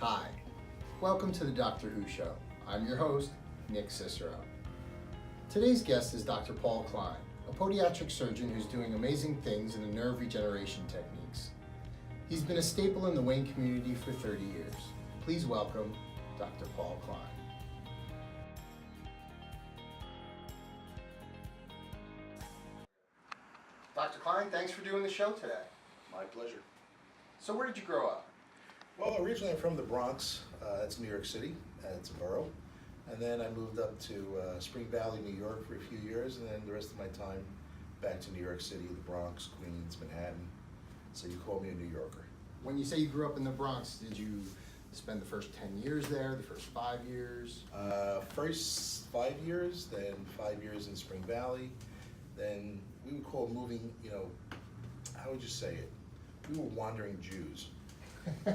Hi, welcome to the Doctor Who Show. I'm your host, Nick Cicero. Today's guest is Dr. Paul Klein, a podiatric surgeon who's doing amazing things in the nerve regeneration techniques. He's been a staple in the Wayne community for 30 years. Please welcome Dr. Paul Klein. Dr. Klein, thanks for doing the show today. My pleasure. So where did you grow up? Well, originally I'm from the Bronx. That's New York City. It's a borough. And then I moved up to Spring Valley, New York for a few years, and then the rest of my time back to New York City, the Bronx, Queens, Manhattan. So you call me a New Yorker. When you say you grew up in the Bronx, did you spend the first 10 years there, the first 5 years? First 5 years, then 5 years in Spring Valley. Then we would call moving, how would you say it? We were wandering Jews.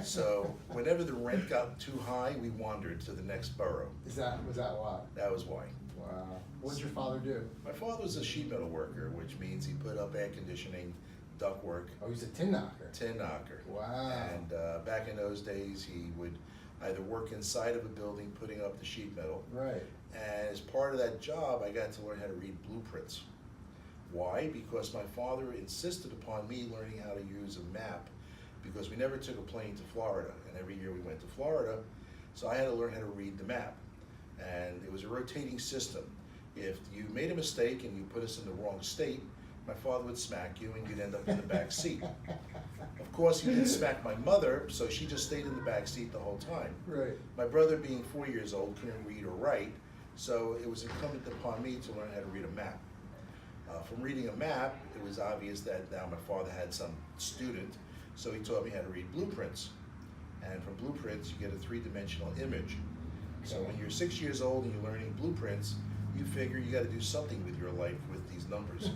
So whenever the rent got too high, we wandered to the next borough. Was that why? That was why. Wow. What did your father do? My father was a sheet metal worker, which means he put up air conditioning, duct work. Oh, he's a tin knocker. Tin knocker. Wow. And back in those days, he would either work inside of a building putting up the sheet metal. Right. And as part of that job, I got to learn how to read blueprints. Why? Because my father insisted upon me learning how to use a map, because we never took a plane to Florida, and every year we went to Florida, so I had to learn how to read the map. And it was a rotating system. If you made a mistake and you put us in the wrong state, my father would smack you and you'd end up in the back seat. Of course, he didn't smack my mother, so she just stayed in the back seat the whole time. Right. My brother, being 4 years old, couldn't read or write, so it was incumbent upon me to learn how to read a map. From reading a map, it was obvious that now my father had some student, so he taught me how to read blueprints. And from blueprints, you get a three-dimensional image. So when you're 6 years old and you're learning blueprints, you figure you got to do something with your life with these numbers.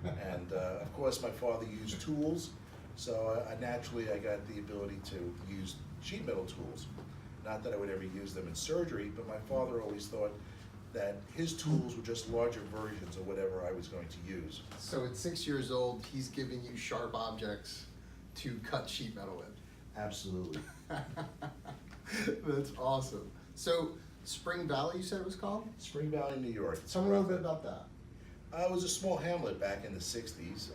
And of course, my father used tools, so naturally I got the ability to use sheet metal tools. Not that I would ever use them in surgery, but my father always thought that his tools were just larger versions of whatever I was going to use. So at 6 years old, he's giving you sharp objects to cut sheet metal with. Absolutely. That's awesome. So Spring Valley, you said it was called? Spring Valley, New York. Tell me a little bit about that. It was a small hamlet back in the 60s.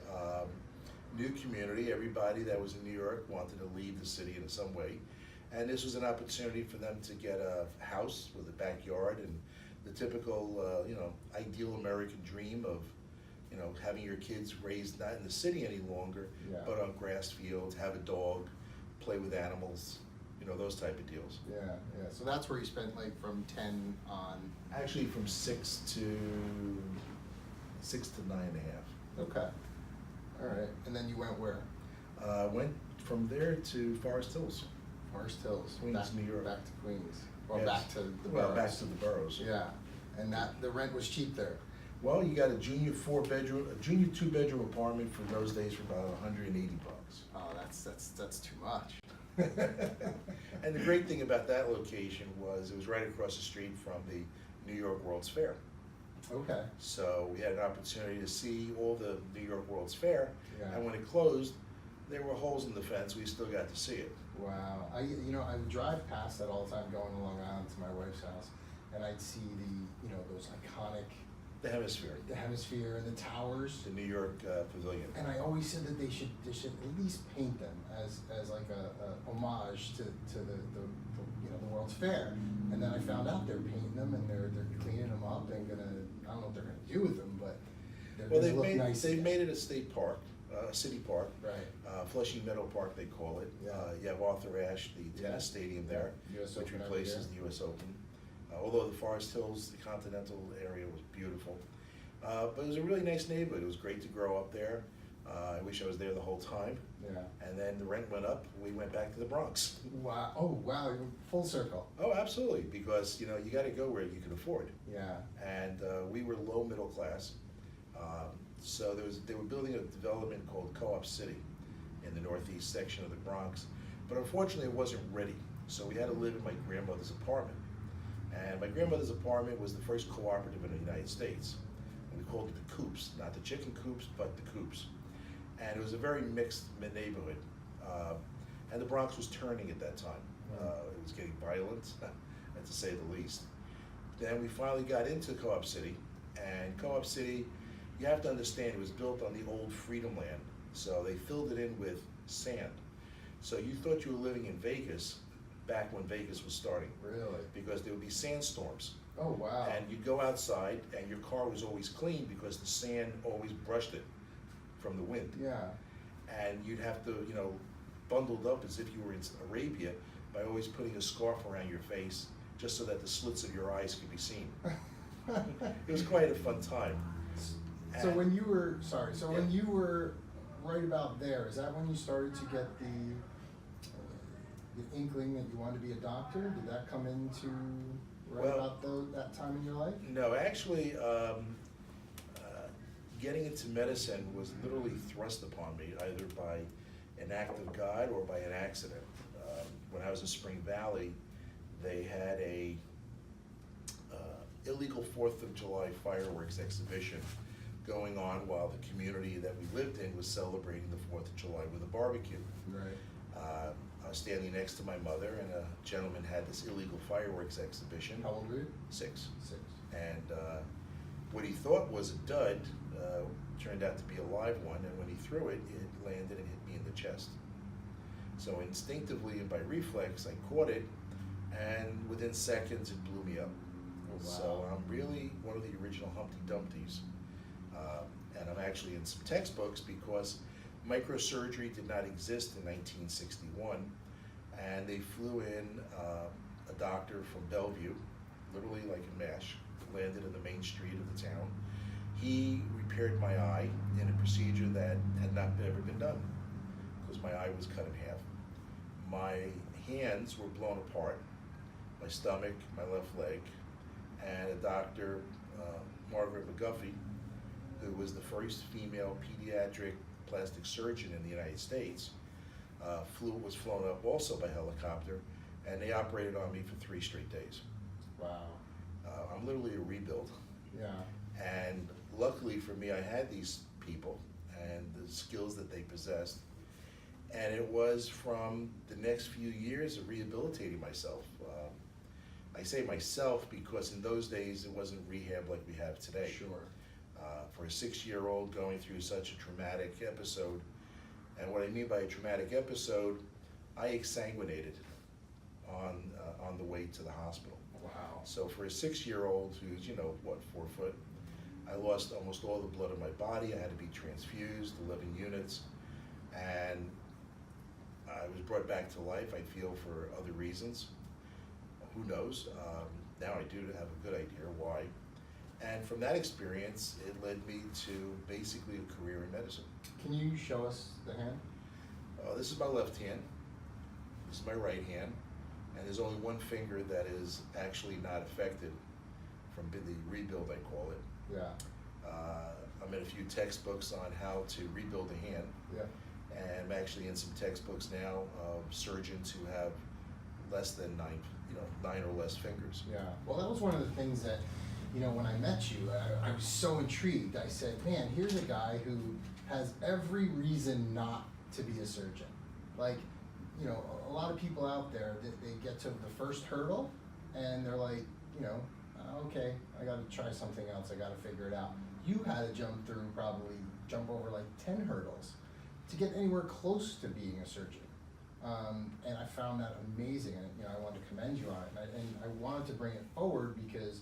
New community, everybody that was in New York wanted to leave the city in some way. And this was an opportunity for them to get a house with a backyard and the typical, ideal American dream of, having your kids raised not in the city any longer, Yeah. but on grass fields, have a dog, play with animals, those type of deals. Yeah. So that's where you spent like from 10 on. Actually, from 6 to 9.5. Okay. All right. And then you went where? Went from there to Forest Hills. Forest Hills. Queens, back, New York. Back to Queens. Or Yes. back to the Well, boroughs. back to the boroughs. Yeah. And the rent was cheap there. Well, you got a junior 2-bedroom apartment for those days for about $180. Oh, that's too much. And the great thing about that location was it was right across the street from the New York World's Fair. Okay. So we had an opportunity to see all the New York World's Fair. Yeah. And when it closed, there were holes in the fence. We still got to see it. Wow. I would drive past that all the time going to Long Island to my wife's house, and I'd see those iconic, The Hemisphere. the hemisphere and the towers. The New York Pavilion. And I always said that they should at least paint them as like a homage to the World's Fair. And then I found out they're painting them and they're cleaning them up and I don't know what they're gonna do with them, but they're Well, gonna look nice. they've made it a state park, a city park. Right. Flushing Meadow Park, they call it. Yeah. You have Arthur Ashe, the Yeah. tennis stadium there, US which Open every replaces year. the US Open. Although the Forest Hills, the Continental area was beautiful. But it was a really nice neighborhood. It was great to grow up there. I wish I was there the whole time. Yeah. And then the rent went up, we went back to the Bronx. Wow. Oh, wow. You're full circle. Oh, absolutely, because you gotta go where you can afford. Yeah. And we were low middle class. So they were building a development called Co-op City in the northeast section of the Bronx. But unfortunately, it wasn't ready. So we had to live in my grandmother's apartment. And my grandmother's apartment was the first cooperative in the United States. And we called it the coops, not the chicken coops, but the coops. And it was a very mixed neighborhood. and the Bronx was turning at that time. It was getting violent, to say the least. Then we finally got into Co-op City, and Co-op City, you have to understand, it was built on the old Freedom Land, so they filled it in with sand. So you thought you were living in Vegas back when Vegas was starting. Really? Because there would be sandstorms. Oh, wow. And you'd go outside, and your car was always clean because the sand always brushed it from the wind. Yeah. And you'd have to, you know, bundled up as if you were in Arabia by always putting a scarf around your face just so that the slits of your eyes could be seen. It was quite a fun time. So And- when you were, sorry, so Yeah. when you were right about there, is that when you started to get the inkling that you wanted to be a doctor? Did that come into right Well, about that time in your life? No, actually, getting into medicine was literally thrust upon me either by an act of God or by an accident. When I was in Spring Valley, they had a illegal 4th of July fireworks exhibition going on while the community that we lived in was celebrating the 4th of July with a barbecue. Right. I was standing next to my mother, and a gentleman had this illegal fireworks exhibition. How old were you? 6. 6. And what he thought was a dud turned out to be a live one, and when he threw it, it landed and hit me in the chest. So instinctively and by reflex, I caught it, and within seconds it blew me up. Oh, wow. So I'm really one of the original Humpty Dumptys, and I'm actually in some textbooks because microsurgery did not exist in 1961, and they flew in a doctor from Bellevue, literally like a mesh, landed in the main street of the town. He repaired my eye in a procedure that had not ever been done because my eye was cut in half. My hands were blown apart, my stomach, my left leg, and a doctor, Margaret McGuffey, who was the first female pediatric plastic surgeon in the United States, was flown up also by helicopter, and they operated on me for 3 straight days. Wow. I'm literally a rebuild. Yeah. And luckily for me, I had these people and the skills that they possessed. And it was from the next few years of rehabilitating myself. I say myself because in those days it wasn't rehab like we have today. Sure. For a 6-year-old going through such a traumatic episode, and what I mean by a traumatic episode, I exsanguinated on the way to the hospital. Wow. So for a 6-year-old who's, 4 foot, I lost almost all the blood in my body. I had to be transfused, 11 units, and I was brought back to life, I feel, for other reasons. Who knows? Now I do have a good idea why. And from that experience, it led me to basically a career in medicine. Can you show us the hand? This is my left hand, this is my right hand, and there's only one finger that is actually not affected from the rebuild, I call it. Yeah. I'm in a few textbooks on how to rebuild a hand. Yeah. And I'm actually in some textbooks now of surgeons who have less than 9 or less fingers. Yeah. Well, that was one of the things that, when I met you, I was so intrigued. I said, man, here's a guy who has every reason not to be a surgeon. Like, a lot of people out there, they get to the first hurdle and they're like, okay, I got to try something else. I got to figure it out. You had to jump over like 10 hurdles to get anywhere close to being a surgeon. And I found that amazing, and I wanted to commend you on it. And I wanted to bring it forward because,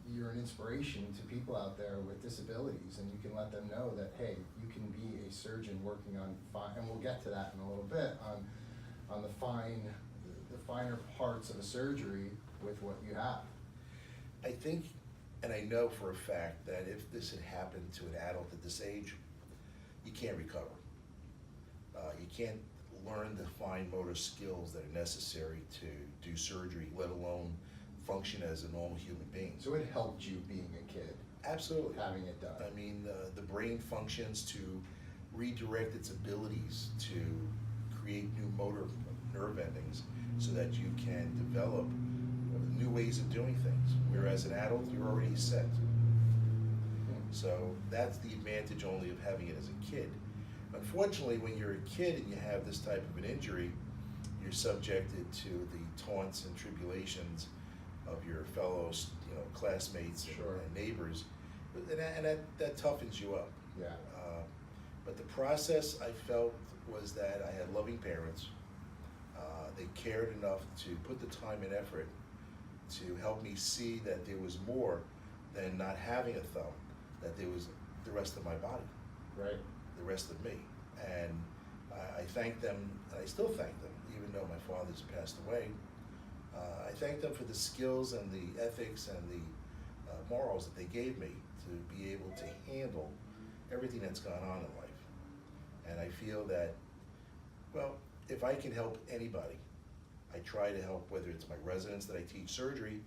you're an inspiration to people out there with disabilities, and you can let them know that, hey, you can be a surgeon working on and we'll get to that in a little bit, on the finer parts of a surgery with what you have. I think, and I know for a fact, that if this had happened to an adult at this age, you can't recover. You can't learn the fine motor skills that are necessary to do surgery, let alone function as a normal human being. So it helped you being a kid, Absolutely. having it done. I mean, the brain functions to redirect its abilities to create new motor nerve endings so that you can develop new ways of doing things. Whereas an adult, you're already set. So that's the advantage only of having it as a kid. Unfortunately, when you're a kid and you have this type of an injury, you're subjected to the taunts and tribulations of your fellow, classmates Sure. and neighbors, and that toughens you up. Yeah. But the process, I felt, was that I had loving parents. They cared enough to put the time and effort to help me see that there was more than not having a thumb, that there was the rest of my body, Right. the rest of me. And I thank them, and I still thank them, even though my father's passed away. I thank them for the skills and the ethics and the morals that they gave me to be able to handle everything that's gone on in life. And I feel that, well, if I can help anybody, I try to help, whether it's my residents that I teach surgery,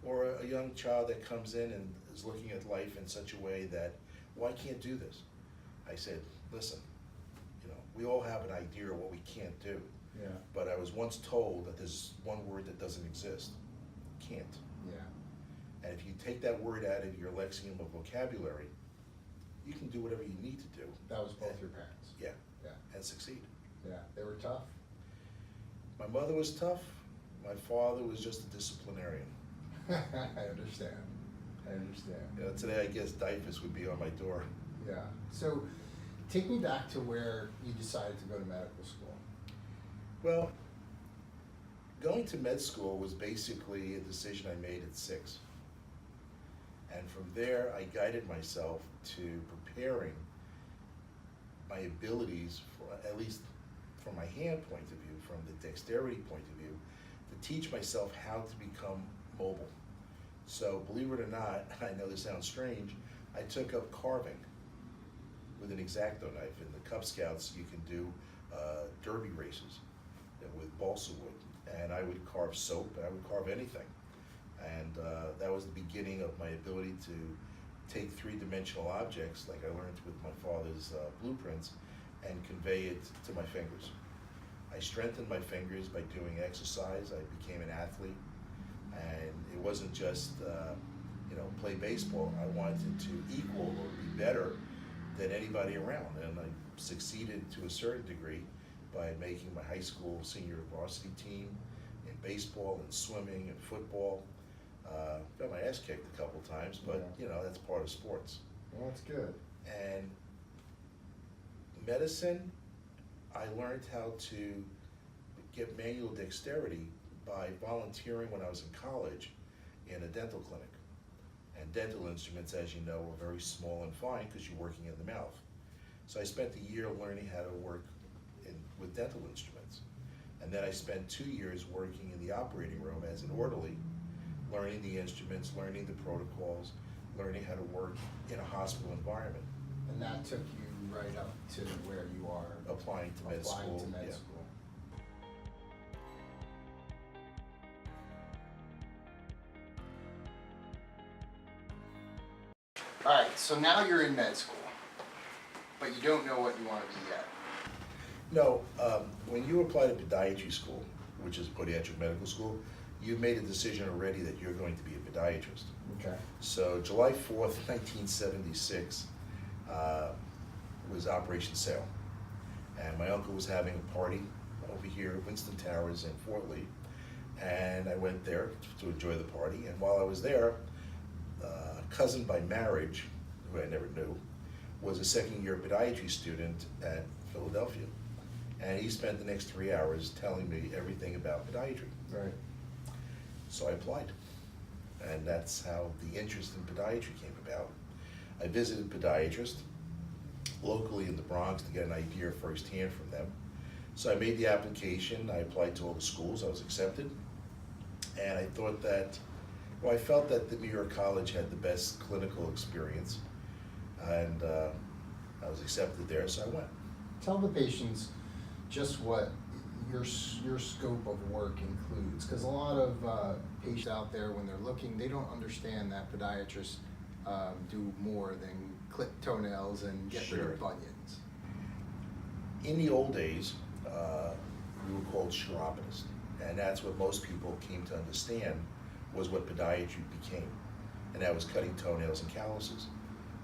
or a young child that comes in and is looking at life in such a way that, well, I can't do this. I said, listen, we all have an idea of what we can't do. Yeah. But I was once told that there's one word that doesn't exist, can't. Yeah. And if you take that word out of your lexicon of vocabulary, you can do whatever you need to do. That was both your parents. Yeah, Yeah. and succeed. Yeah. They were tough. My mother was tough. My father was just a disciplinarian. I understand. I understand. Today I guess DIFUS would be on my door. Yeah. So, take me back to where you decided to go to medical school. Well, going to med school was basically a decision I made at 6. And from there, I guided myself to preparing my abilities, at least from my hand point of view, from the dexterity point of view, to teach myself how to become mobile. So believe it or not, I know this sounds strange, I took up carving with an X-Acto knife. In the Cub Scouts, you can do derby races with balsa wood, and I would carve soap, I would carve anything. And that was the beginning of my ability to take three-dimensional objects, like I learned with my father's blueprints, and convey it to my fingers. I strengthened my fingers by doing exercise. I became an athlete, and it wasn't just play baseball. I wanted to equal or be better than anybody around, and I succeeded to a certain degree by making my high school senior varsity team in baseball and swimming and football. Got my ass kicked a couple times, but that's part of sports. Well, that's good. And medicine, I learned how to get manual dexterity by volunteering when I was in college in a dental clinic. And dental instruments, as you know, are very small and fine because you're working in the mouth. So I spent a year learning how to work with dental instruments. And then I spent 2 years working in the operating room as an orderly, learning the instruments, learning the protocols, learning how to work in a hospital environment. And that took you right up to where you are Applying to med school. to med yeah. school. All right, so now you're in med school, but you don't know what you want to be yet. No, when you apply to podiatry school, which is podiatric medical school, you've made a decision already that you're going to be a podiatrist. Okay. So July 4th, 1976 was Operation Sail. And my uncle was having a party over here at Winston Towers in Fort Lee. And I went there to enjoy the party. And while I was there, a cousin by marriage, who I never knew, was a second-year podiatry student at Philadelphia. And he spent the next 3 hours telling me everything about podiatry. Right. So I applied. And that's how the interest in podiatry came about. I visited podiatrists locally in the Bronx to get an idea firsthand from them. So I made the application, I applied to all the schools, I was accepted. And I thought that, I felt that the New York College had the best clinical experience. And I was accepted there, so I went. Tell the patients just what your scope of work includes, because a lot of patients out there, when they're looking, they don't understand that podiatrists do more than clip toenails and get rid of bunions. In the old days, we were called chiropodists, and that's what most people came to understand was what podiatry became, and that was cutting toenails and calluses.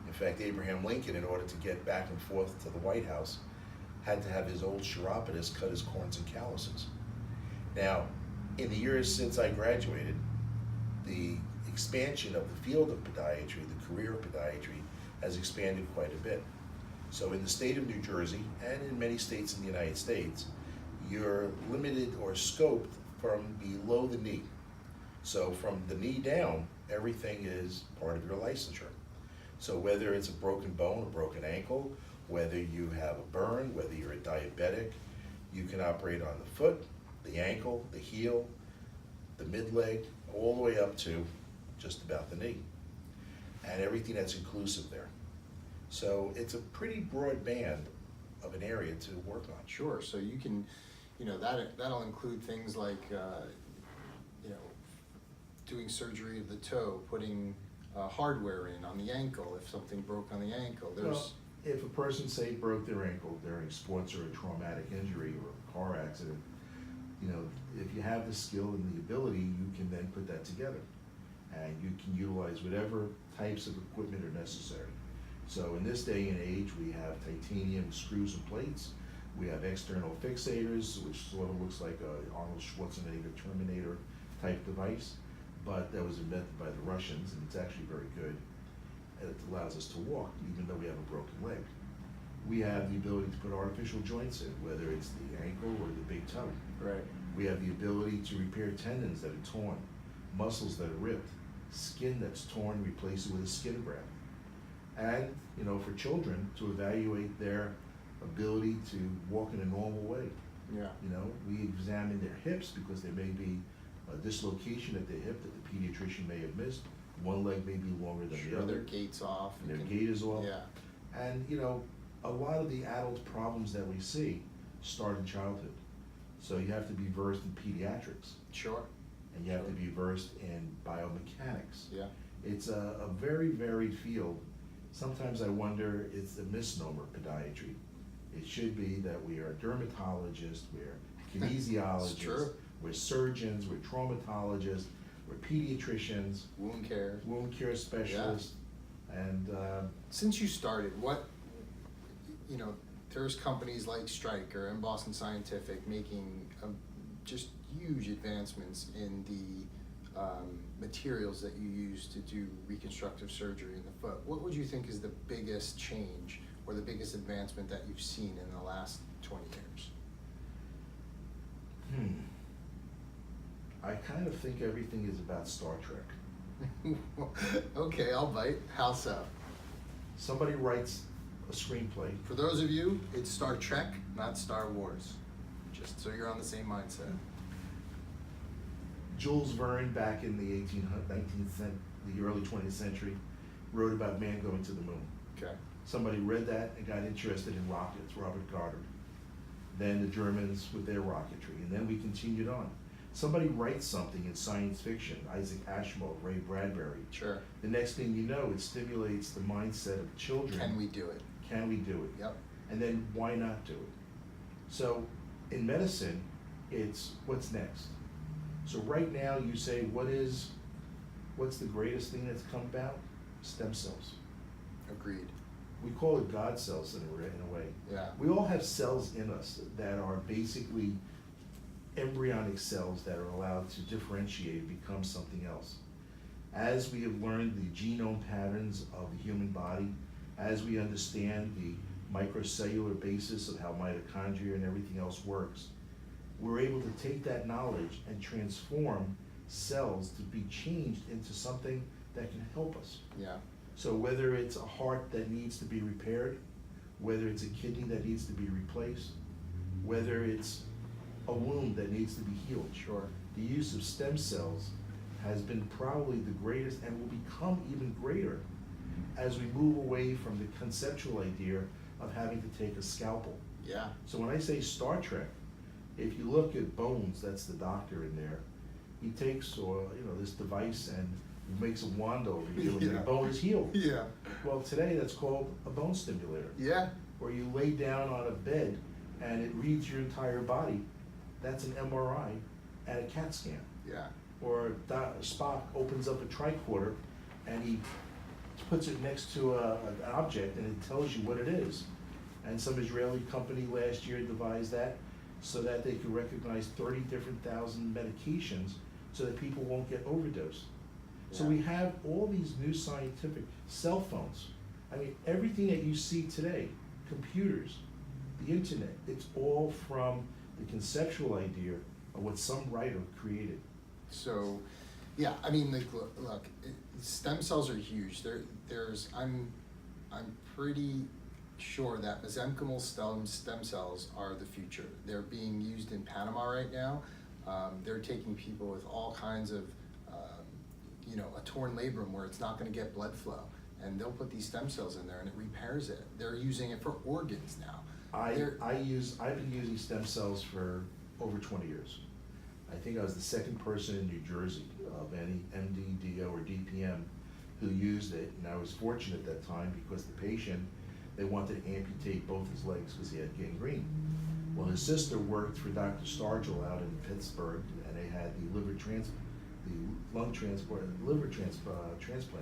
In fact, Abraham Lincoln, in order to get back and forth to the White House, had to have his old chiropodist cut his corns and calluses. Now, in the years since I graduated, the expansion of the field of podiatry, the career of podiatry, has expanded quite a bit. So in the state of New Jersey, and in many states in the United States, you're limited or scoped from below the knee. So from the knee down, everything is part of your licensure. So whether it's a broken bone, a broken ankle, whether you have a burn, whether you're a diabetic, you can operate on the foot, the ankle, the heel, the mid-leg, all the way up to just about the knee. And everything that's inclusive there. So it's a pretty broad band of an area to work on. Sure, so you can, that'll include things like, doing surgery of the toe, putting hardware in on the ankle if something broke on the ankle. Well, if a person, say, broke their ankle during sports or a traumatic injury or a car accident, if you have the skill and the ability, you can then put that together. And you can utilize whatever types of equipment are necessary. So in this day and age, we have titanium screws and plates. We have external fixators, which sort of looks like a Arnold Schwarzenegger Terminator type device, but that was invented by the Russians, and it's actually very good. It allows us to walk, even though we have a broken leg. We have the ability to put artificial joints in, whether it's the ankle or the big toe. Right. We have the ability to repair tendons that are torn, muscles that are ripped, skin that's torn, replace it with a skin graft. And, for children to evaluate their ability to walk in a normal way. Yeah. We examine their hips because there may be a dislocation at the hip that the pediatrician may have missed. One leg may be longer than the other. Their gait's off. And their gait is off. Yeah. And, a lot of the adult problems that we see start in childhood. So you have to be versed in pediatrics. Sure. And you have to be versed in biomechanics. Yeah. It's a very varied field. Sometimes I wonder, it's a misnomer, podiatry. It should be that we are dermatologists, we're kinesiologists, true. We're surgeons, we're traumatologists, we're pediatricians, Wound care specialists, and since you started, there's companies like Stryker and Boston Scientific making just huge advancements in the materials that you use to do reconstructive surgery in the foot. What would you think is the biggest change or the biggest advancement that you've seen in the last 20 years? I kind of think everything is about Star Trek. Okay, I'll bite. How so? Somebody writes a screenplay. For those of you, it's Star Trek, not Star Wars. Just so you're on the same mindset. Jules Verne, back in the early 20th century, wrote about man going to the moon. Okay. Somebody read that and got interested in rockets, Robert Goddard. Then the Germans with their rocketry, and then we continued on. Somebody writes something in science fiction, Isaac Asimov, Ray Bradbury. Sure. The next thing you know, it stimulates the mindset of children. Can we do it? Can we do it? Yep. And then why not do it? So in medicine, it's what's next. So right now you say, what's the greatest thing that's come about? Stem cells. Agreed. We call it God cells in a way. Yeah. We all have cells in us that are basically embryonic cells that are allowed to differentiate and become something else. As we have learned the genome patterns of the human body, as we understand the microcellular basis of how mitochondria and everything else works, we're able to take that knowledge and transform cells to be changed into something that can help us. Yeah. So whether it's a heart that needs to be repaired, whether it's a kidney that needs to be replaced, whether it's a wound that needs to be healed. Sure. The use of stem cells has been probably the greatest and will become even greater as we move away from the conceptual idea of having to take a scalpel. Yeah. So when I say Star Trek, if you look at Bones, that's the doctor in there, he takes this device and makes a wand over you and your bone is healed. Yeah. Well, today that's called a bone stimulator. Yeah. Where you lay down on a bed and it reads your entire body. That's an MRI and a CAT scan. Yeah. Or Spock opens up a tricorder and he puts it next to an object and it tells you what it is. And some Israeli company last year devised that so that they could recognize 30 different thousand medications so that people won't get overdosed. So Yeah. we have all these new scientific cell phones. I mean, everything that you see today, computers, the internet, it's all from the conceptual idea of what some writer created. So, yeah, I mean, like, look, stem cells are huge. I'm pretty sure that mesenchymal stem cells are the future. They're being used in Panama right now. They're taking people with all kinds of, a torn labrum where it's not going to get blood flow, and they'll put these stem cells in there and it repairs it. They're using it for organs now. I've been using stem cells for over 20 years. I think I was the second person in New Jersey of any MD, DO, or DPM who used it, and I was fortunate at that time because the patient, they wanted to amputate both his legs because he had gangrene. Well, his sister worked for Dr. Stargell out in Pittsburgh, and they had the liver transplant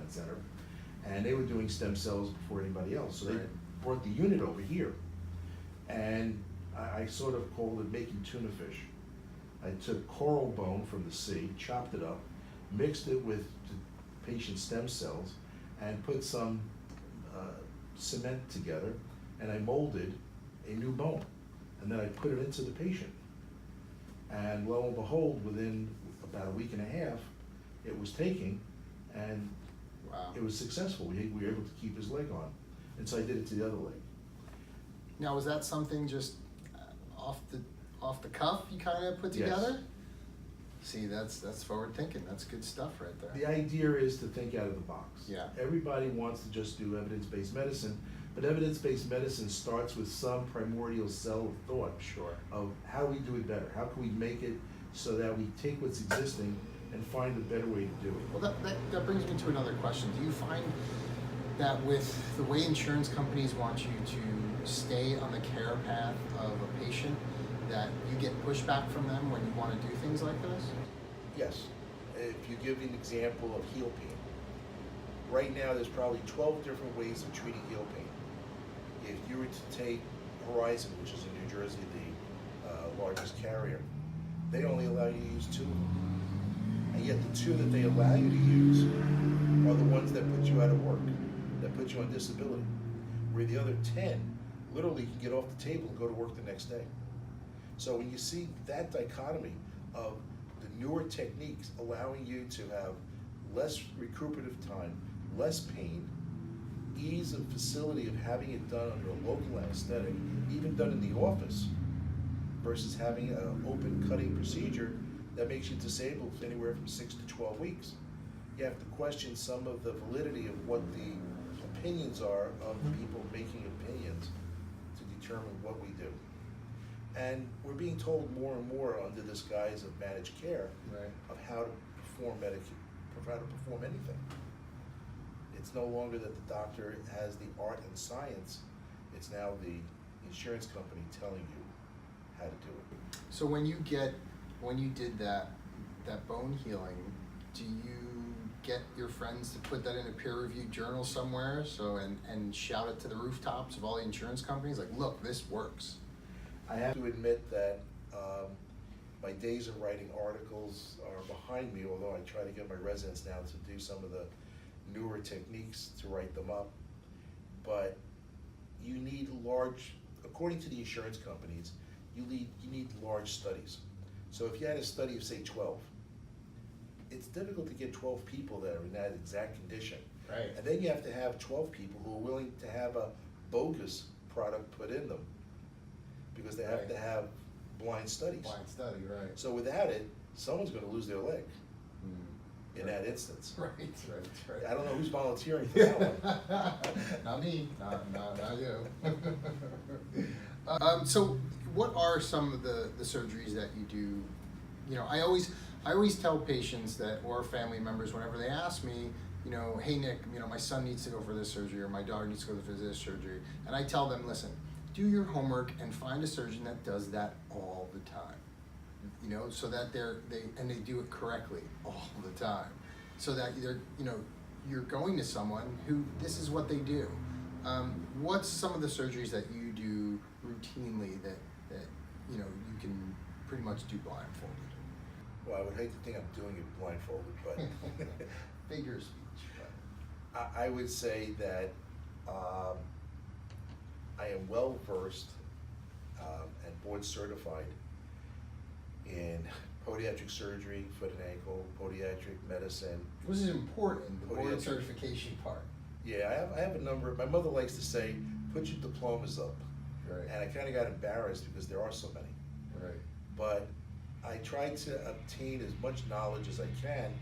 center, and they were doing stem cells before anybody else. So they brought the unit over here, and I sort of called it making tuna fish. I took coral bone from the sea, chopped it up, mixed it with the patient's stem cells, and put some cement together, and I molded a new bone. And then I put it into the patient. And lo and behold, within about a week and a half, it was taking, and Wow. it was successful. We were able to keep his leg on. And so I did it to the other leg. Now, was that something just off the cuff you kind of put together? Yes. See, that's forward thinking. That's good stuff right there. The idea is to think out of the box. Yeah. Everybody wants to just do evidence-based medicine, but evidence-based medicine starts with some primordial cell of thought. Sure. Of how we do it better. How can we make it so that we take what's existing and find a better way to do it? Well, that brings me to another question. Do you find that with the way insurance companies want you to stay on the care path of a patient, that you get pushback from them when you want to do things like this? Yes. If you give an example of heel pain, right now there's probably 12 different ways of treating heel pain. If you were to take Horizon, which is in New Jersey, the largest carrier, they only allow you to use 2 of them. And yet the 2 that they allow you to use are the ones that put you out of work, that put you on disability. Where the other 10 literally can get off the table and go to work the next day. So when you see that dichotomy of the newer techniques allowing you to have less recuperative time, less pain, ease of facility of having it done under a local anesthetic, even done in the office, versus having an open cutting procedure that makes you disabled anywhere from 6 to 12 weeks. You have to question some of the validity of what the opinions are of the people making opinions to determine what we do. And we're being told more and more under this guise of managed care of how to perform anything. It's no longer that the doctor has the art and science, it's now the insurance company telling you how to do it. So when you did that bone healing, do you get your friends to put that in a peer-reviewed journal somewhere and shout it to the rooftops of all the insurance companies, like, look, this works? I have to admit that my days of writing articles are behind me, although I try to get my residents now to do some of the newer techniques to write them up. But you need according to the insurance companies, you need large studies. So if you had a study of, say, 12, it's difficult to get 12 people that are in that exact condition. Right. And then you have to have 12 people who are willing to have a bogus product put in them, because they have to have blind studies. Blind study, right. So without it, someone's going to lose their leg in that instance. Right. I don't know who's volunteering for that one. Not me, not you. So what are some of the surgeries that you do? You know, I always tell patients that, or family members, whenever they ask me, you know, hey Nick, you know, my son needs to go for this surgery, or my daughter needs to go for this surgery, and I tell them, listen, do your homework and find a surgeon that does that all the time. You know, so that they do it correctly all the time, so that you're going to someone who this is what they do. What's some of the surgeries that you do routinely that you know you can pretty much do blindfolded? Well, I would hate to think I'm doing it blindfolded, but Figure of speech. But. I would say that I am well versed and board certified in podiatric surgery, foot and ankle, podiatric medicine. This is important, the board Podiatric. certification part. Yeah, I have a number. My mother likes to say, put your diplomas up. Right. And I kind of got embarrassed because there are so many. Right. But I try to obtain as much knowledge as I can,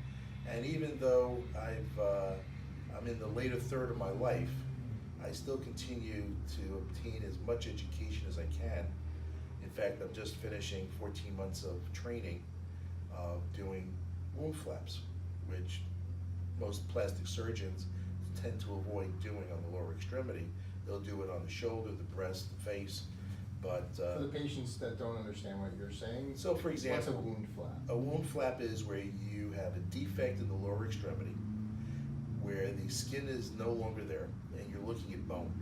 and even though I'm in the later third of my life, I still continue to obtain as much education as I can. In fact, I'm just finishing 14 months of training doing wound flaps, which most plastic surgeons tend to avoid doing on the lower extremity. They'll do it on the shoulder, the breast, the face, but For the patients that don't understand what you're saying, so for example, what's a wound flap? a wound flap is where you have a defect in the lower extremity, where the skin is no longer there, and you're looking at bone.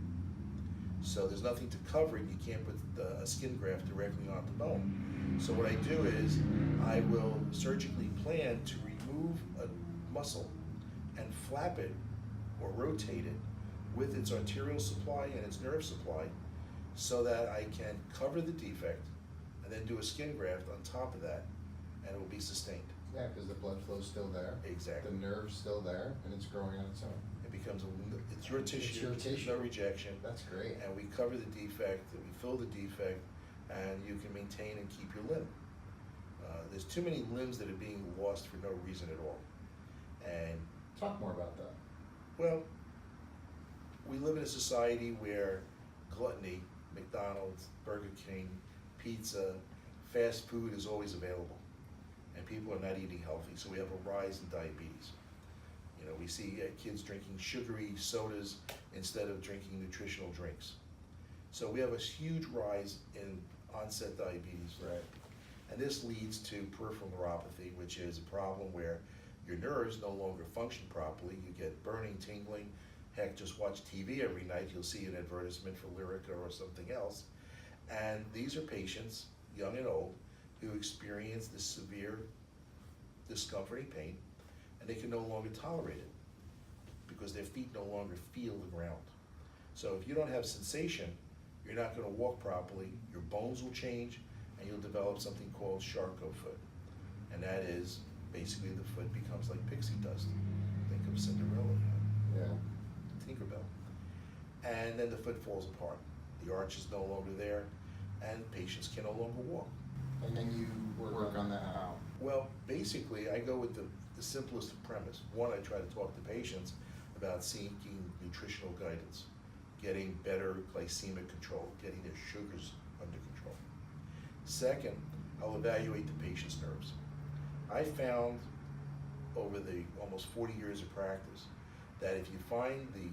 So there's nothing to cover it, you can't put a skin graft directly onto bone. So what I do is, I will surgically plan to remove a muscle and flap it or rotate it with its arterial supply and its nerve supply, so that I can cover the defect and then do a skin graft on top of that, and it will be sustained. Yeah, because the blood flow's still there. Exactly. The nerve's still there, and it's growing on its own. It becomes it's your tissue, your there's tissue. no rejection. That's great. And we cover the defect, and we fill the defect, and you can maintain and keep your limb. There's too many limbs that are being lost for no reason at all. And, Talk more about that. well, we live in a society where gluttony, McDonald's, Burger King, pizza, fast food is always available. And people are not eating healthy, so we have a rise in diabetes. You know, we see kids drinking sugary sodas instead of drinking nutritional drinks. So we have a huge rise in onset diabetes. Right. And this leads to peripheral neuropathy, which is a problem where your nerves no longer function properly. You get burning, tingling. Heck, just watch TV every night, you'll see an advertisement for Lyrica or something else. And these are patients, young and old, who experience this severe discomforting pain, and they can no longer tolerate it because their feet no longer feel the ground. So if you don't have sensation, you're not going to walk properly, your bones will change, and you'll develop something called Charcot foot. And that is, basically the foot becomes like pixie dust. Think of Cinderella, Yeah. Tinkerbell. And then the foot falls apart. The arch is no longer there, and patients can no longer walk. And then you work on that how? Well, basically, I go with the simplest premise. One, I try to talk to patients about seeking nutritional guidance, getting better glycemic control, getting their sugars under control. Second, I'll evaluate the patient's nerves. I found over the almost 40 years of practice that if you find the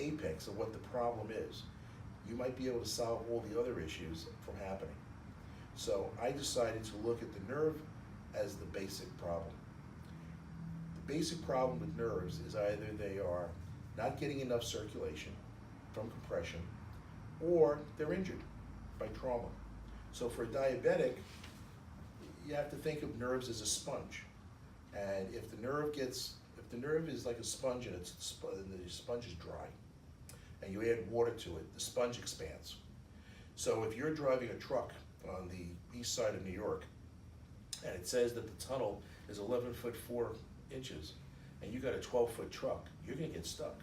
apex of what the problem is, you might be able to solve all the other issues from happening. So I decided to look at the nerve as the basic problem. The basic problem with nerves is either they are not getting enough circulation from compression, or they're injured by trauma. So for a diabetic, you have to think of nerves as a sponge. And if the nerve is like a sponge and the sponge is dry, and you add water to it, the sponge expands. So if you're driving a truck on the east side of New York, and it says that the tunnel is 11 foot 4 inches, and you got a 12-foot truck, you're gonna get stuck.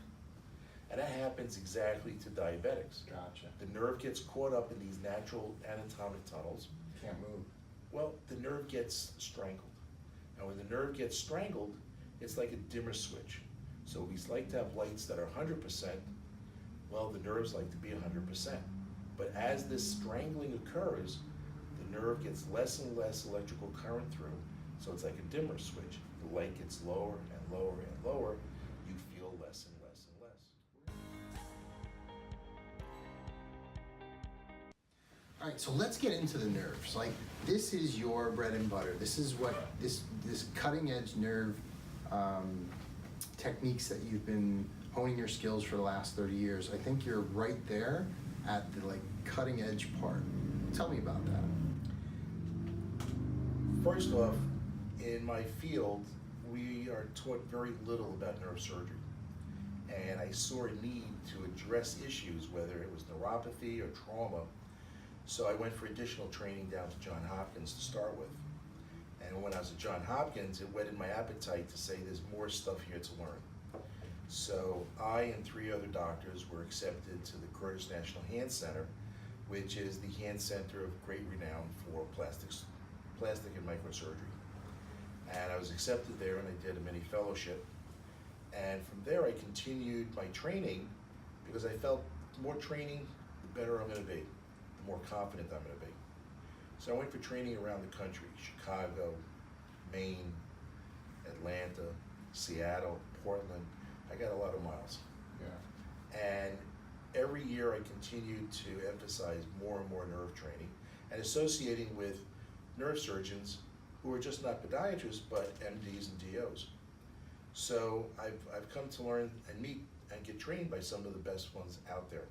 And that happens exactly to diabetics. Gotcha. The nerve gets caught up in these natural anatomic tunnels. Can't move. Well, the nerve gets strangled. And when the nerve gets strangled, it's like a dimmer switch. So we like to have lights that are 100%. Well, the nerves like to be 100%. But as this strangling occurs, the nerve gets less and less electrical current through. So it's like a dimmer switch. The light gets lower and lower and lower. You feel less and less and less. All right, so let's get into the nerves. Like, this is your bread and butter. This is what this cutting edge nerve techniques that you've been honing your skills for the last 30 years. I think you're right there at the like cutting edge part. Tell me about that. First off, in my field, we are taught very little about neurosurgery. And I saw a need to address issues, whether it was neuropathy or trauma. So I went for additional training down to Johns Hopkins to start with. And when I was at Johns Hopkins, it whetted my appetite to say there's more stuff here to learn. So I and 3 other doctors were accepted to the Curtis National Hand Center, which is the hand center of great renown for plastic and microsurgery. And I was accepted there, and I did a mini fellowship. And from there, I continued my training because I felt the more training, the better I'm going to be, the more confident I'm going to be. So I went for training around the country: Chicago, Maine, Atlanta, Seattle, Portland. I got a lot of miles. Yeah. And every year I continued to emphasize more and more nerve training and associating with nerve surgeons who are just not podiatrists, but MDs and DOs. So I've come to learn and meet and get trained by some of the best ones out there.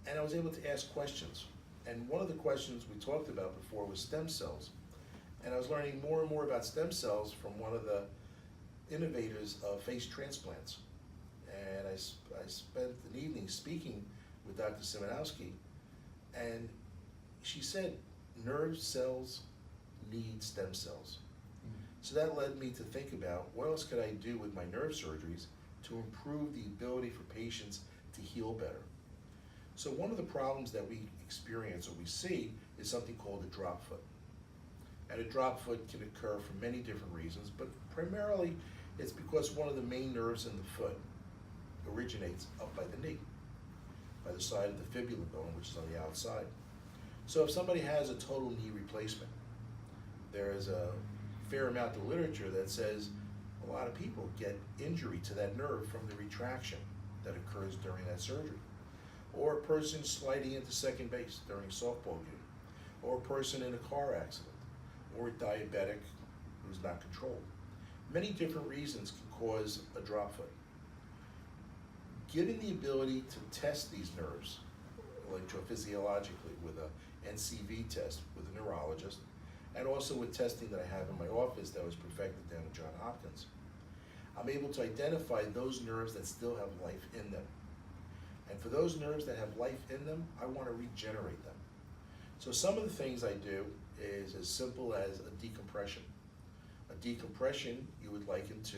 And I was able to ask questions. And one of the questions we talked about before was stem cells. And I was learning more and more about stem cells from one of the innovators of face transplants. And I spent an evening speaking with Dr. Simonowski, and she said, nerve cells need stem cells. So that led me to think about what else could I do with my nerve surgeries to improve the ability for patients to heal better. So one of the problems that we experience or we see is something called a drop foot. And a drop foot can occur for many different reasons, but primarily it's because one of the main nerves in the foot originates up by the knee, by the side of the fibula bone, which is on the outside. So if somebody has a total knee replacement, there is a fair amount of literature that says a lot of people get injury to that nerve from the retraction that occurs during that surgery. Or a person sliding into second base during a softball game, or a person in a car accident, or a diabetic who's not controlled. Many different reasons can cause a drop foot. Given the ability to test these nerves electrophysiologically with a NCV test with a neurologist, and also with testing that I have in my office that was perfected down at Johns Hopkins, I'm able to identify those nerves that still have life in them. And for those nerves that have life in them, I want to regenerate them. So some of the things I do is as simple as a decompression. A decompression you would liken to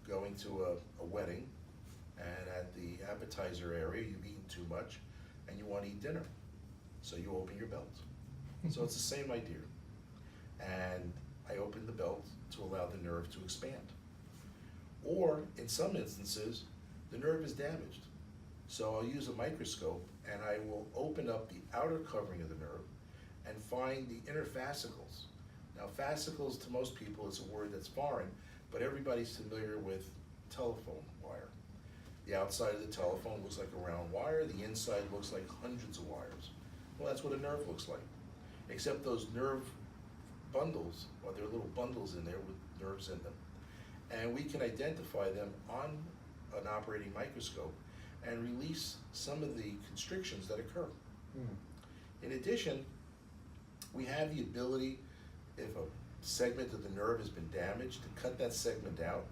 going to a wedding, and at the appetizer area you've eaten too much and you want to eat dinner. So you open your belt. So it's the same idea. And I open the belt to allow the nerve to expand. Or in some instances, the nerve is damaged. So I'll use a microscope and I will open up the outer covering of the nerve and find the inner fascicles. Now, fascicles to most people is a word that's foreign, but everybody's familiar with telephone wire. The outside of the telephone looks like a round wire, the inside looks like hundreds of wires. Well, that's what a nerve looks like, except those nerve bundles, or there are little bundles in there with nerves in them. And we can identify them on an operating microscope and release some of the constrictions that occur. In addition, we have the ability, if a segment of the nerve has been damaged, to cut that segment out,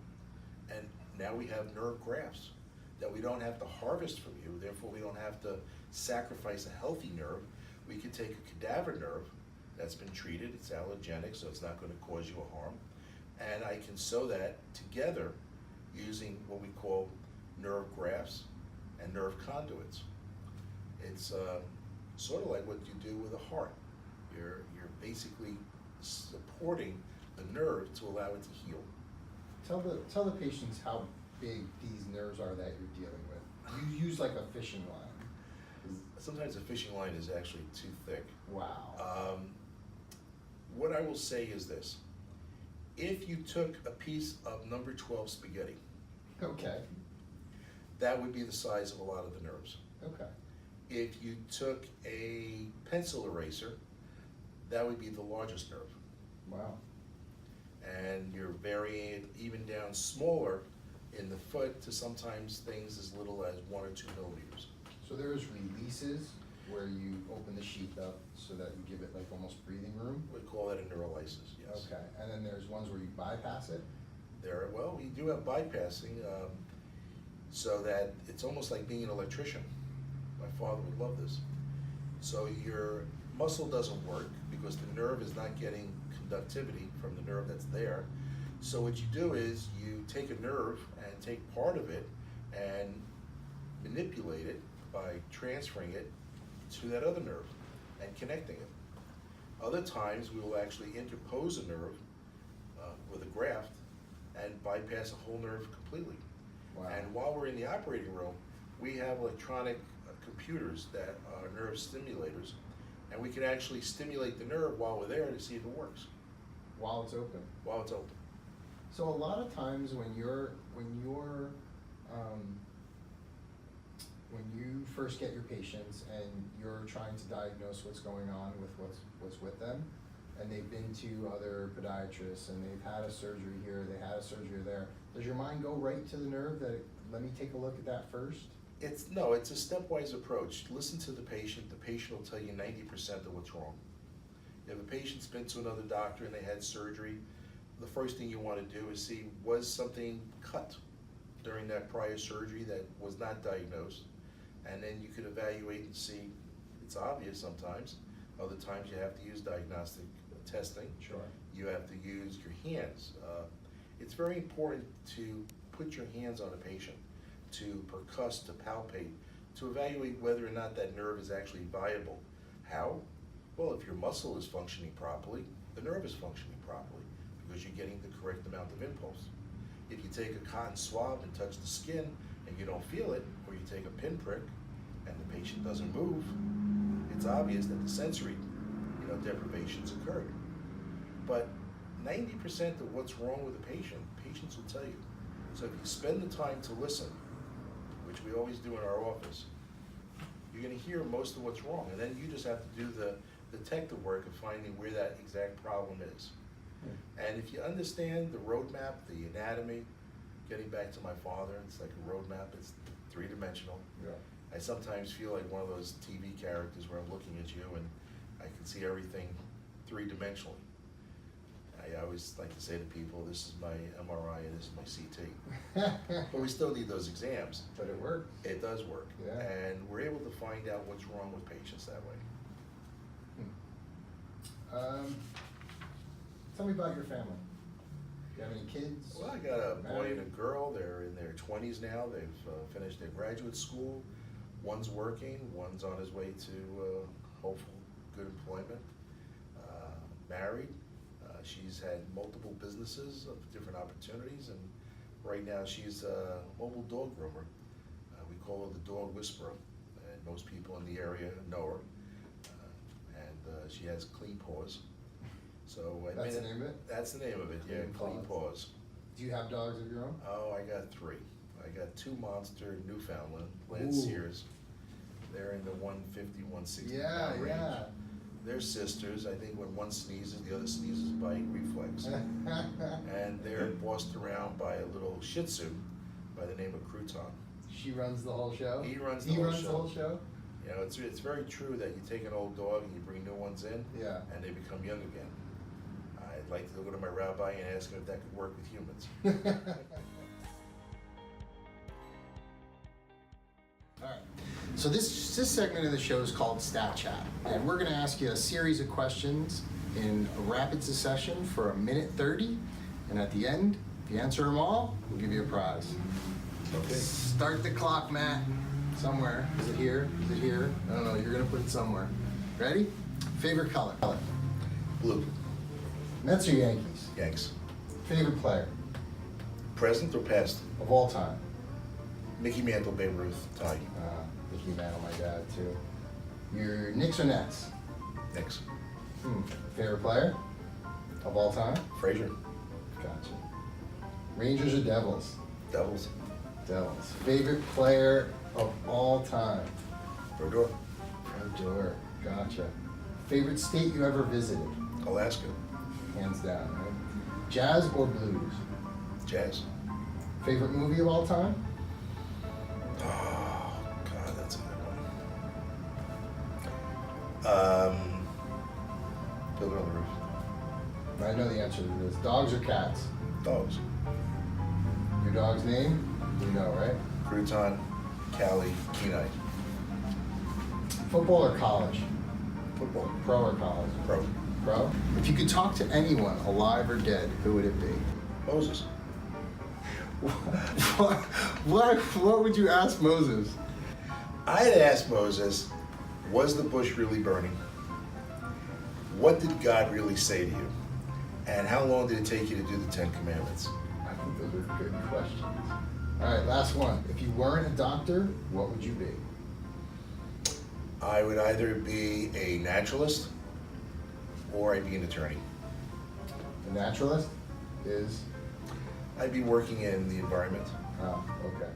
and now we have nerve grafts that we don't have to harvest from you, therefore we don't have to sacrifice a healthy nerve. We can take a cadaver nerve that's been treated, it's allergenic, so it's not going to cause you a harm, and I can sew that together using what we call nerve grafts and nerve conduits. It's sort of like what you do with a heart. You're basically supporting the nerve to allow it to heal. Tell the patients how big these nerves are that you're dealing with. You use like a fishing line. Sometimes a fishing line is actually too thick. Wow. What I will say is this. If you took a piece of number 12 spaghetti, Okay. that would be the size of a lot of the nerves. Okay. If you took a pencil eraser, that would be the largest nerve. Wow. And you're varying it even down smaller in the foot to sometimes things as little as 1 or 2 millimeters. So there's releases where you open the sheath up so that you give it like almost breathing room? We call that a neurolysis, yes. Okay, and then there's ones where you bypass it? Well, we do have bypassing, so that it's almost like being an electrician. My father would love this. So your muscle doesn't work because the nerve is not getting conductivity from the nerve that's there. So what you do is you take a nerve and take part of it and manipulate it by transferring it to that other nerve and connecting it. Other times we will actually interpose a nerve with a graft and bypass a whole nerve completely. Wow. And while we're in the operating room, we have electronic computers that are nerve stimulators, and we can actually stimulate the nerve while we're there to see if it works. While it's open? While it's open. So a lot of times when you first get your patients and you're trying to diagnose what's going on with what's with them, and they've been to other podiatrists and they've had a surgery here, they had a surgery there, does your mind go right to the nerve that let me take a look at that first? It's a stepwise approach. Listen to the patient will tell you 90% of what's wrong. If a patient's been to another doctor and they had surgery, the first thing you want to do is see, was something cut during that prior surgery that was not diagnosed? And then you could evaluate and see, it's obvious sometimes. Other times you have to use diagnostic testing. Sure. You have to use your hands. It's very important to put your hands on a patient, to percuss, to palpate, to evaluate whether or not that nerve is actually viable. How? Well, if your muscle is functioning properly, the nerve is functioning properly because you're getting the correct amount of impulse. If you take a cotton swab and touch the skin and you don't feel it, or you take a pinprick and the patient doesn't move, it's obvious that the sensory deprivations occurred. But 90% of what's wrong with the patient, patients will tell you. So if you spend the time to listen, which we always do in our office, you're going to hear most of what's wrong, and then you just have to do the detective work of finding where that exact problem is. And if you understand the roadmap, the anatomy, getting back to my father, it's like a roadmap, it's three-dimensional. Yeah. I sometimes feel like one of those TV characters where I'm looking at you and I can see everything three-dimensionally. I always like to say to people, this is my MRI and this is my CT. But we still need those exams. But it works. It does work. Yeah. And we're able to find out what's wrong with patients that way. Tell me about your family. Do you have any kids? Well, I got a boy Married? and a girl. They're in their 20s now. They've finished their graduate school. One's working. One's on his way to hopeful good employment. Married. She's had multiple businesses of different opportunities, and right now she's a mobile dog groomer. We call her the dog whisperer, and most people in the area know her. And she has clean paws. So That's the name of it? That's the name of it, yeah, clean paws. Do you have dogs of your own? Oh, I got 3. I got 2 monster Newfoundland, Ooh. Lanciers. They're in the 150, 160 Yeah, pound range. yeah. They're sisters. I think when one sneezes, the other sneezes by reflex. And they're bossed around by a little Shih Tzu by the name of Crouton. She runs the whole show? He runs the whole show. You know, it's very true that you take an old dog and you bring new ones in, Yeah. and they become young again. I'd like to go to my rabbi and ask him if that could work with humans. All right. So this segment of the show is called Stat Chat, and we're going to ask you a series of questions in a rapid succession for 1:30, and at the end, if you answer them all, we'll give you a prize. Okay. Start the clock, Matt. Somewhere. Is it here? Is it here? I don't know. You're going to put it somewhere. Ready? Favorite color? Blue. Mets or Yankees? Yanks. Favorite player Present or past? of all time? Mickey Mantle, Babe Ruth, tie. Mickey Mantle, my dad, too. Your Knicks or Nets? Knicks. Favorite player of all time? Frazier. Gotcha. Rangers or Devils? Devils. Devils. Favorite player of all time? Brodeur. Odor. Gotcha. Favorite state you ever visited? Alaska. Hands down, right? Jazz or blues? Jazz. Favorite movie of all time? Oh, God, that's a good one. Builder on the roof. I know the answer to this. Dogs or cats? Dogs. Your dog's name? You know, right? Crouton, Callie, Kenai. Football or college? Football. Pro or college? Pro. Pro? If you could talk to anyone, alive or dead, who would it be? Moses. What would you ask Moses? I'd ask Moses, was the bush really burning? What did God really say to you? And how long did it take you to do the 10 Commandments? I think those are good questions. All right, last one. If you weren't a doctor, what would you be? I would either be a naturalist or I'd be an attorney. The naturalist is? I'd be working in the environment. Oh, okay.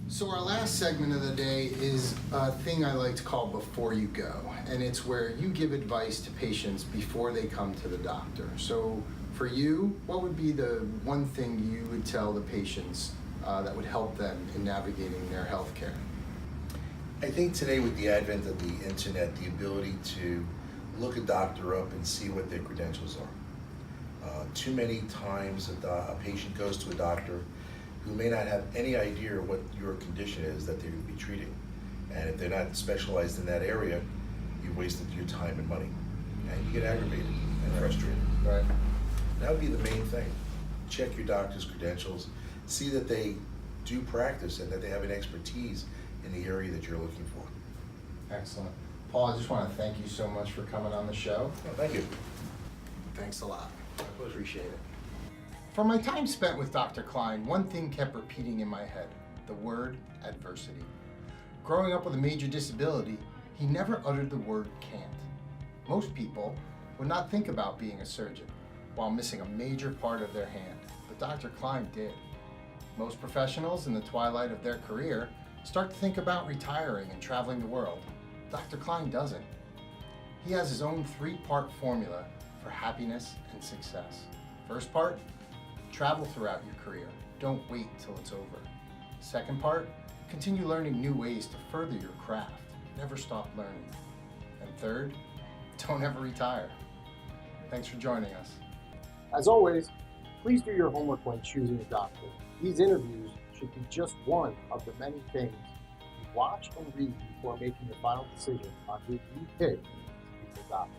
So our last segment of the day is a thing I like to call Before You Go, and it's where you give advice to patients before they come to the doctor. So for you, what would be the one thing you would tell the patients that would help them in navigating their health care? I think today with the advent of the internet, the ability to look a doctor up and see what their credentials are. Too many times a patient goes to a doctor who may not have any idea what your condition is that they're going to be treating. And if they're not specialized in that area, you've wasted your time and money. And you get aggravated and frustrated. Right. That would be the main thing. Check your doctor's credentials, see that they do practice and that they have an expertise in the area that you're looking for. Excellent. Paul, I just want to thank you so much for coming on the show. Oh, thank you. Thanks a lot. I appreciate it. For my time spent with Dr. Klein, one thing kept repeating in my head, the word adversity. Growing up with a major disability, he never uttered the word can't. Most people would not think about being a surgeon while missing a major part of their hand, but Dr. Klein did. Most professionals in the twilight of their career start to think about retiring and traveling the world. Dr. Klein doesn't. He has his own 3-part formula for happiness and success. First part, travel throughout your career. Don't wait till it's over. Second part, continue learning new ways to further your craft. Never stop learning. And third, don't ever retire. Thanks for joining us. As always, please do your homework when choosing a doctor. These interviews should be just one of the many things you watch and read before making your final decision on who you pick to be your doctor.